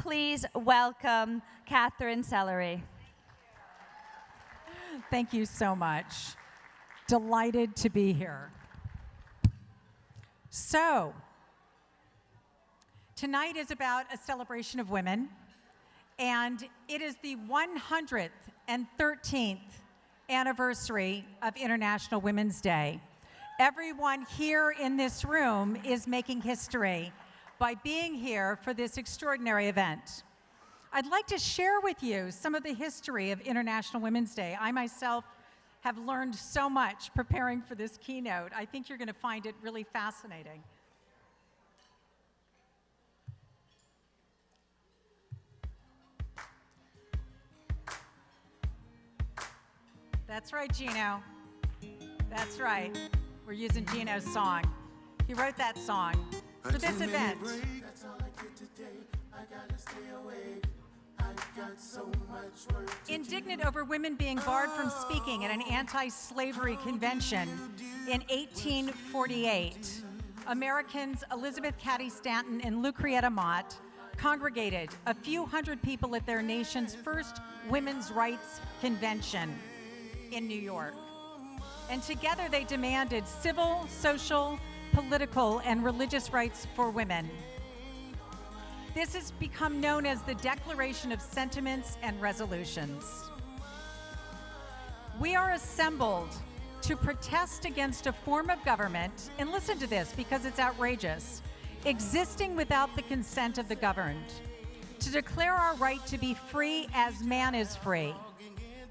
please welcome Katherine Sellery. Thank you so much. Delighted to be here. So, tonight is about a celebration of women, and it is the 113th anniversary of International Women's Day. Everyone here in this room is making history by being here for this extraordinary event. I'd like to share with you some of the history of International Women's Day. I myself have learned so much preparing for this keynote. I think you're going to find it really fascinating. That's right, Gino. That's right. We're using Gino's song. He wrote that song for this event. Indignant over women being barred from speaking at an anti-slavery convention in 1848, Americans Elizabeth Cady Stanton and Lucretia Mott congregated a few hundred people at their nation's first women's rights convention in New York. And together they demanded civil, social, political, and religious rights for women. This has become known as the Declaration of Sentiments and Resolutions. We are assembled to protest against a form of government, and listen to this because it's outrageous, existing without the consent of the governed, to declare our right to be free as man is free,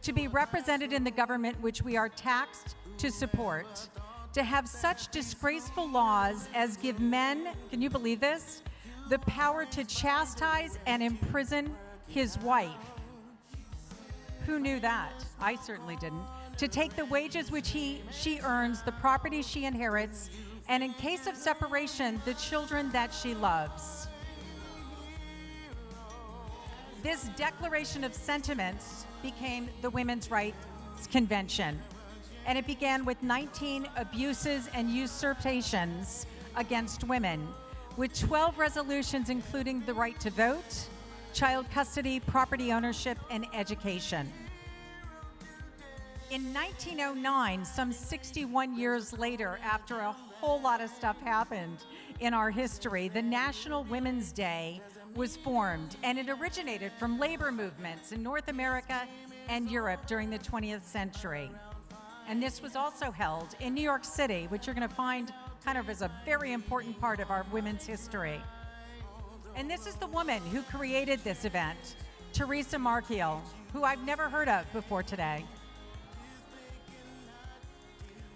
to be represented in the government which we are taxed to support, to have such disgraceful laws as give men, can you believe this, the power to chastise and imprison his wife. Who knew that? I certainly didn't. To take the wages which she earns, the property she inherits, and in case of separation, the children that she loves. This Declaration of Sentiments became the Women's Rights Convention, and it began with 19 abuses and usurpations against women, with 12 resolutions including the right to vote, child custody, property ownership, and education. In 1909, some 61 years later, after a whole lot of stuff happened in our history, the National Women's Day was formed, and it originated from labor movements in North America and Europe during the 20th century. And this was also held in New York City, which you're going to find kind of as a very important part of our women's history. And this is the woman who created this event, Teresa Markiel, who I've never heard of before today.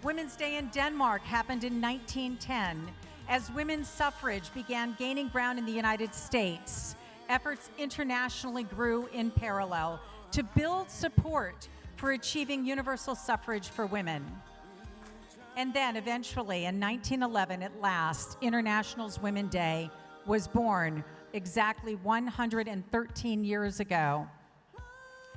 Women's Day in Denmark happened in 1910. As women's suffrage began gaining ground in the United States, efforts internationally grew in parallel to build support for achieving universal suffrage for women. And then eventually in 1911, at last, International Women's Day was born exactly 113 years ago.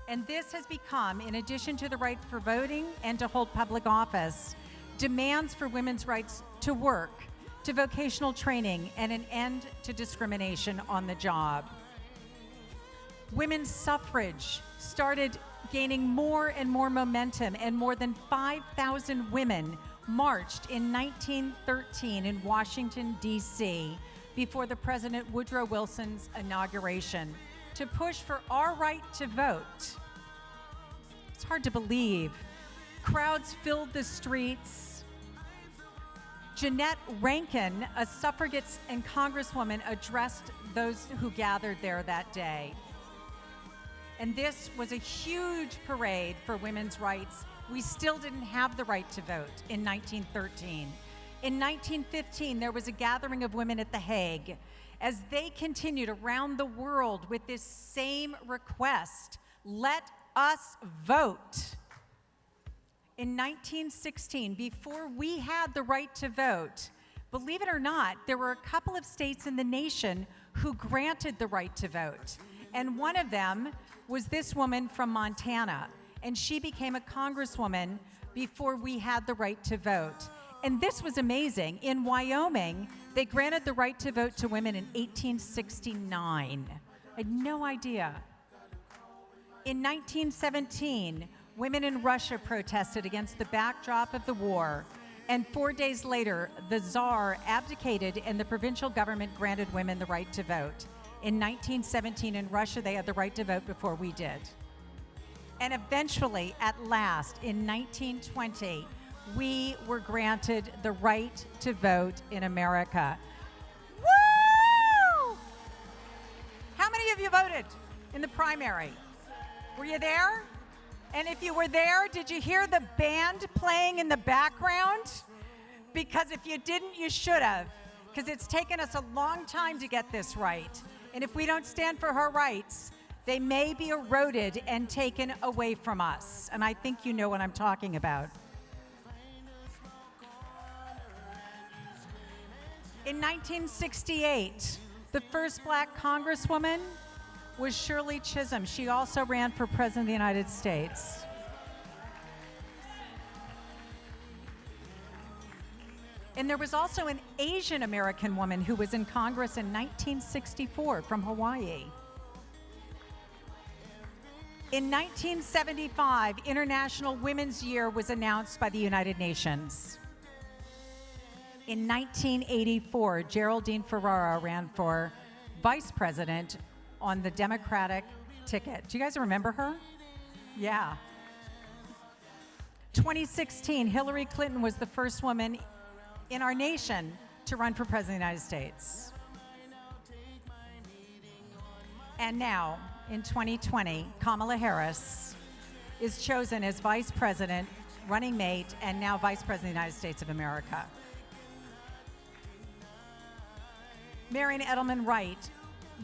And this has become, in addition to the right for voting and to hold public office, demands for women's rights to work, to vocational training, and an end to discrimination on the job. Women's suffrage started gaining more and more momentum, and more than 5,000 women marched in 1913 in Washington, D.C. before the President Woodrow Wilson's inauguration to push for our right to vote. It's hard to believe. Crowds filled the streets. Jeanette Rankin, a suffragette and congresswoman, addressed those who gathered there that day. And this was a huge parade for women's rights. We still didn't have the right to vote in 1913. In 1915, there was a gathering of women at The Hague as they continued around the world with this same request, let us vote. In 1916, before we had the right to vote, believe it or not, there were a couple of states in the nation who granted the right to vote. And one of them was this woman from Montana, and she became a congresswoman before we had the right to vote. And this was amazing. In Wyoming, they granted the right to vote to women in 1869. I had no idea. In 1917, women in Russia protested against the backdrop of the war, and 4 days later, the Tsar abdicated and the provincial government granted women the right to vote. In 1917 in Russia, they had the right to vote before we did. And eventually, at last, in 1920, we were granted the right to vote in America. Woo! How many of you voted in the primary? Were you there? And if you were there, did you hear the band playing in the background? Because if you didn't, you should have, because it's taken us a long time to get this right. And if we don't stand for her rights, they may be eroded and taken away from us. And I think you know what I'm talking about. In 1968, the first black congresswoman was Shirley Chisholm. She also ran for president of the United States. And there was also an Asian American woman who was in Congress in 1964 from Hawaii. In 1975, International Women's Year was announced by the United Nations. In 1984, Geraldine Ferrara ran for vice president on the Democratic ticket. Do you guys remember her? Yeah. 2016, Hillary Clinton was the first woman in our nation to run for president of the United States. And now, in 2020, Kamala Harris is chosen as vice president, running mate, and now vice president of the United States of America. Marion Edelman Wright,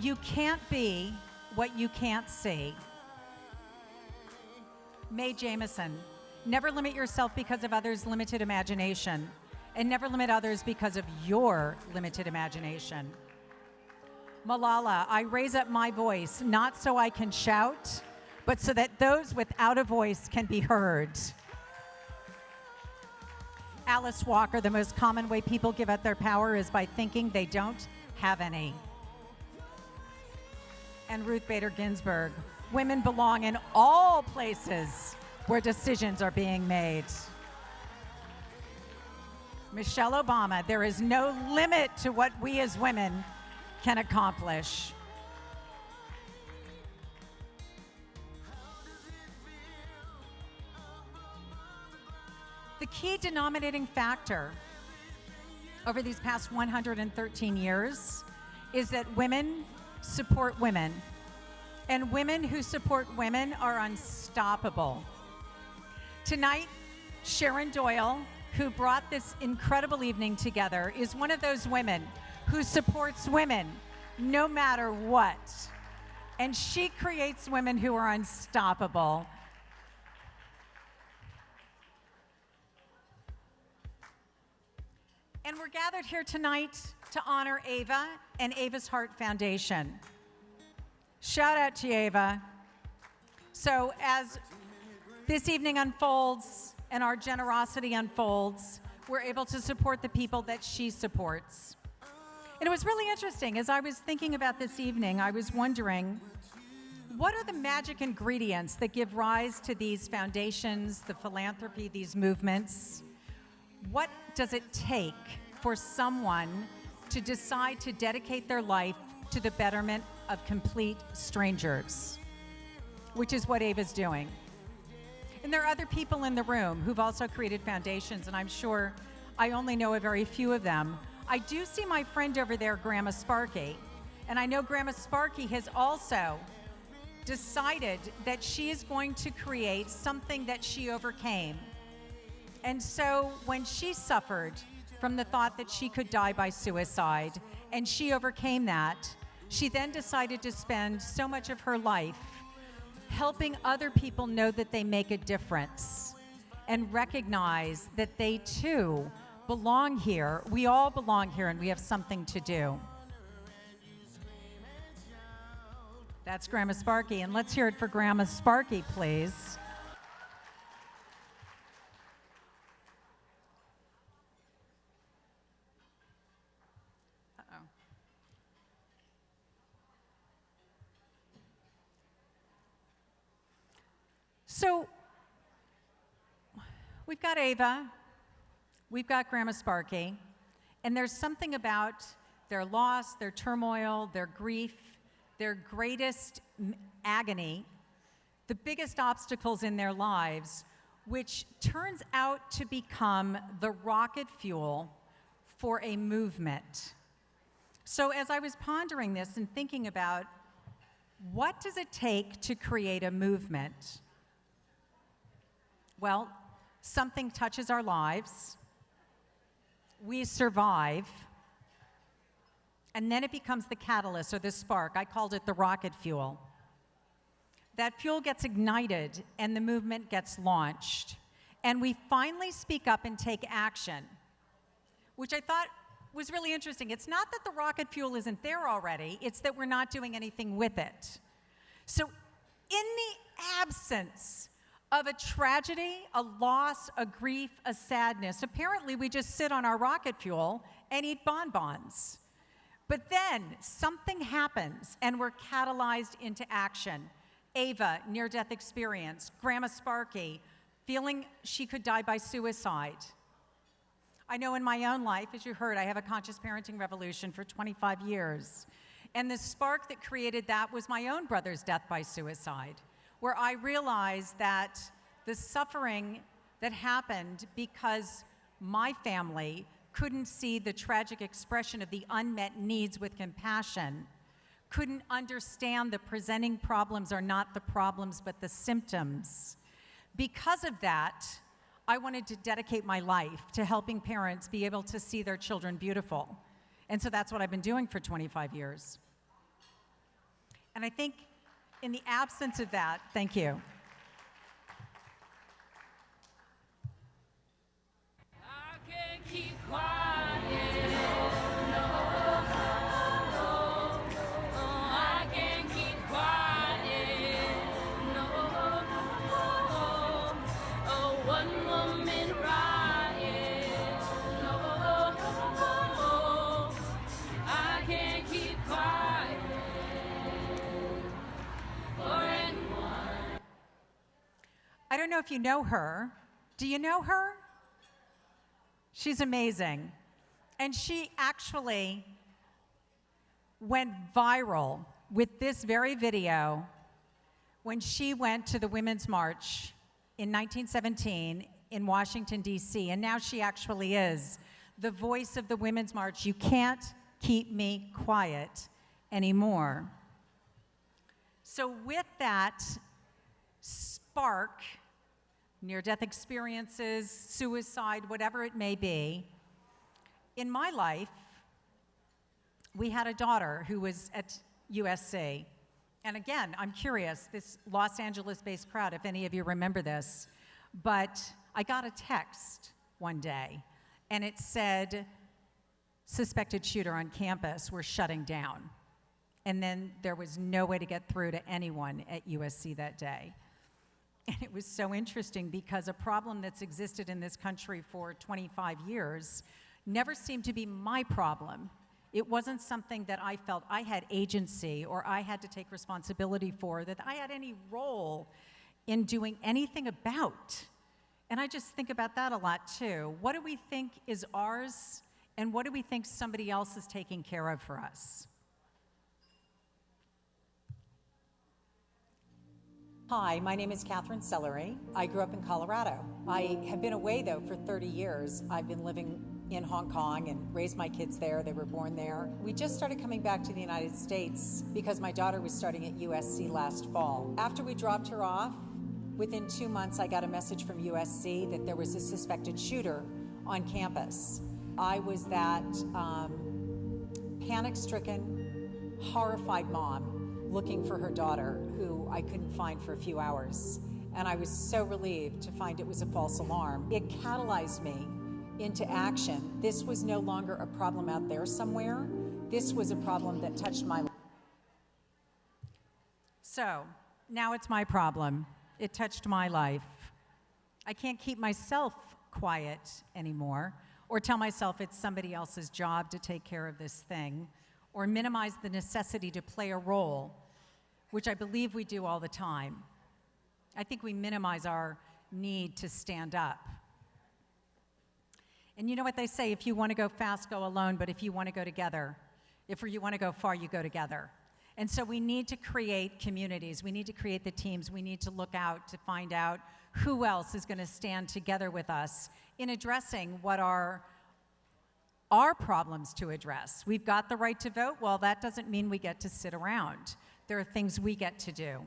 you can't be what you can't see. Mae Jemison, never limit yourself because of others' limited imagination, and never limit others because of your limited imagination. Malala, I raise up my voice, not so I can shout, but so that those without a voice can be heard. Alice Walker, the most common way people give up their power is by thinking they don't have any. And Ruth Bader Ginsburg, women belong in all places where decisions are being made. Michelle Obama, there is no limit to what we as women can accomplish. The key denominating factor over these past 113 years is that women support women, and women who support women are unstoppable. Tonight, Sharon Doyle, who brought this incredible evening together, is one of those women who supports women no matter what. And she creates women who are unstoppable. And we're gathered here tonight to honor Ava and Ava's Heart Foundation. Shout out to Ava. So as this evening unfolds and our generosity unfolds, we're able to support the people that she supports. And it was really interesting. As I was thinking about this evening, I was wondering, what are the magic ingredients that give rise to these foundations, the philanthropy, these movements? What does it take for someone to decide to dedicate their life to the betterment of complete strangers? Which is what Ava's doing. And there are other people in the room who've also created foundations, and I'm sure I only know a very few of them. I do see my friend over there, Grandma Sparky, and I know Grandma Sparky has also decided that she is going to create something that she overcame. And so when she suffered from the thought that she could die by suicide, and she overcame that, she then decided to spend so much of her life helping other people know that they make a difference and recognize that they too belong here. We all belong here, and we have something to do. That's Grandma Sparky, and let's hear it for Grandma Sparky, please. So we've got Ava, we've got Grandma Sparky, and there's something about their loss, their turmoil, their grief, their greatest agony, the biggest obstacles in their lives, which turns out to become the rocket fuel for a movement. So as I was pondering this and thinking about what does it take to create a movement? Well, something touches our lives, we survive, and then it becomes the catalyst or the spark. I called it the rocket fuel. That fuel gets ignited and the movement gets launched. And we finally speak up and take action, which I thought was really interesting. It's not that the rocket fuel isn't there already, it's that we're not doing anything with it. So in the absence of a tragedy, a loss, a grief, a sadness, apparently we just sit on our rocket fuel and eat bonbons. But then something happens and we're catalyzed into action. Ava, near-death experience. Grandma Sparky, feeling she could die by suicide. I know in my own life, as you heard, I have a conscious parenting revolution for 25 years. And the spark that created that was my own brother's death by suicide, where I realized that the suffering that happened because my family couldn't see the tragic expression of the unmet needs with compassion, couldn't understand the presenting problems are not the problems but the symptoms. Because of that, I wanted to dedicate my life to helping parents be able to see their children beautiful. And so that's what I've been doing for 25 years. And I think in the absence of that, thank you. I can't keep quiet. I can't keep quiet. Oh, one woman riot. I can't keep quiet for anyone. I don't know if you know her. Do you know her? She's amazing. And she actually went viral with this very video when she went to the Women's March in 1917 in Washington, D.C. And now she actually is the voice of the Women's March. You can't keep me quiet anymore. So with that spark, near-death experiences, suicide, whatever it may be, in my life, we had a daughter who was at USC. And again, I'm curious, this Los Angeles-based crowd, if any of you remember this, but I got a text one day, and it said, suspected shooter on campus, we're shutting down. And then there was no way to get through to anyone at USC that day. And it was so interesting because a problem that's existed in this country for 25 years never seemed to be my problem. It wasn't something that I felt I had agency or I had to take responsibility for, that I had any role in doing anything about. And I just think about that a lot too. What do we think is ours, and what do we think somebody else is taking care of for us? Hi, my name is Katherine Sellery. I grew up in Colorado. I have been away, though, for 30 years. I've been living in Hong Kong and raised my kids there. They were born there. We just started coming back to the United States because my daughter was starting at USC last fall. After we dropped her off, within 2 months, I got a message from USC that there was a suspected shooter on campus. I was that panic-stricken, horrified mom looking for her daughter, who I couldn't find for a few hours. And I was so relieved to find it was a false alarm. It catalyzed me into action. This was no longer a problem out there somewhere. This was a problem that touched my life. So, now it's my problem. It touched my life. I can't keep myself quiet anymore, or tell myself it's somebody else's job to take care of this thing, or minimize the necessity to play a role, which I believe we do all the time. I think we minimize our need to stand up. And you know what they say, if you want to go fast, go alone, but if you want to go together, if you want to go far, you go together. And so we need to create communities. We need to create the teams. We need to look out to find out who else is going to stand together with us in addressing what are our problems to address. We've got the right to vote. Well, that doesn't mean we get to sit around. There are things we get to do.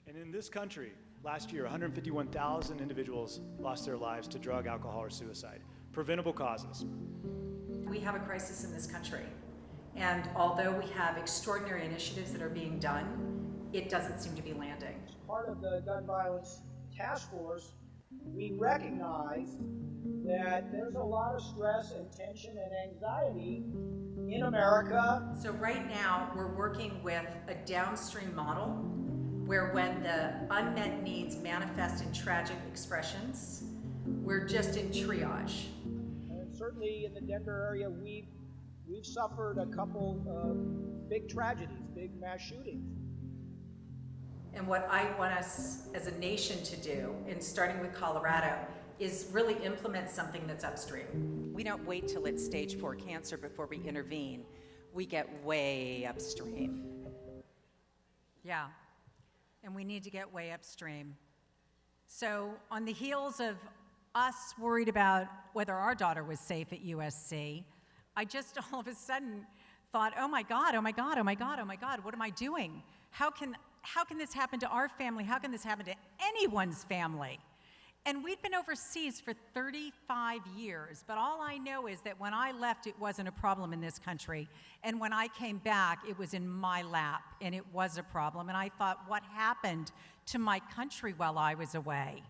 And in this country, last year, 151,000 individuals lost their lives to drug, alcohol, or suicide. Preventable causes. We have a crisis in this country. And although we have extraordinary initiatives that are being done, it doesn't seem to be landing. Part of the gun violence task force, we recognize that there's a lot of stress and tension and anxiety in America. So right now, we're working with a downstream model where when the unmet needs manifest in tragic expressions, we're just in triage. And certainly in the Denver area, we've suffered a couple of big tragedies, big mass shootings. And what I want us as a nation to do, and starting with Colorado, is really implement something that's upstream. We don't wait till it's stage 4 cancer before we intervene. We get way upstream. Yeah, and we need to get way upstream. So on the heels of us worried about whether our daughter was safe at USC, I just all of a sudden thought, oh my God, oh my God, oh my God, oh my God, what am I doing? How can this happen to our family? How can this happen to anyone's family? And we'd been overseas for 35 years, but all I know is that when I left, it wasn't a problem in this country. And when I came back, it was in my lap, and it was a problem. And I thought, what happened to my country while I was away?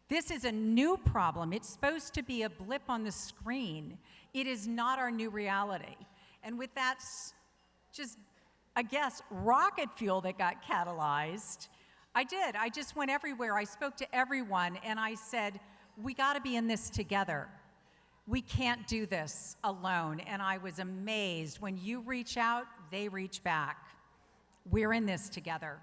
This is a new problem. It's supposed to be a blip on the screen. It is not our new reality. And with that, just, I guess, rocket fuel that got catalyzed, I did. I just went everywhere. I spoke to everyone, and I said, we got to be in this together. We can't do this alone. And I was amazed. When you reach out, they reach back. We're in this together.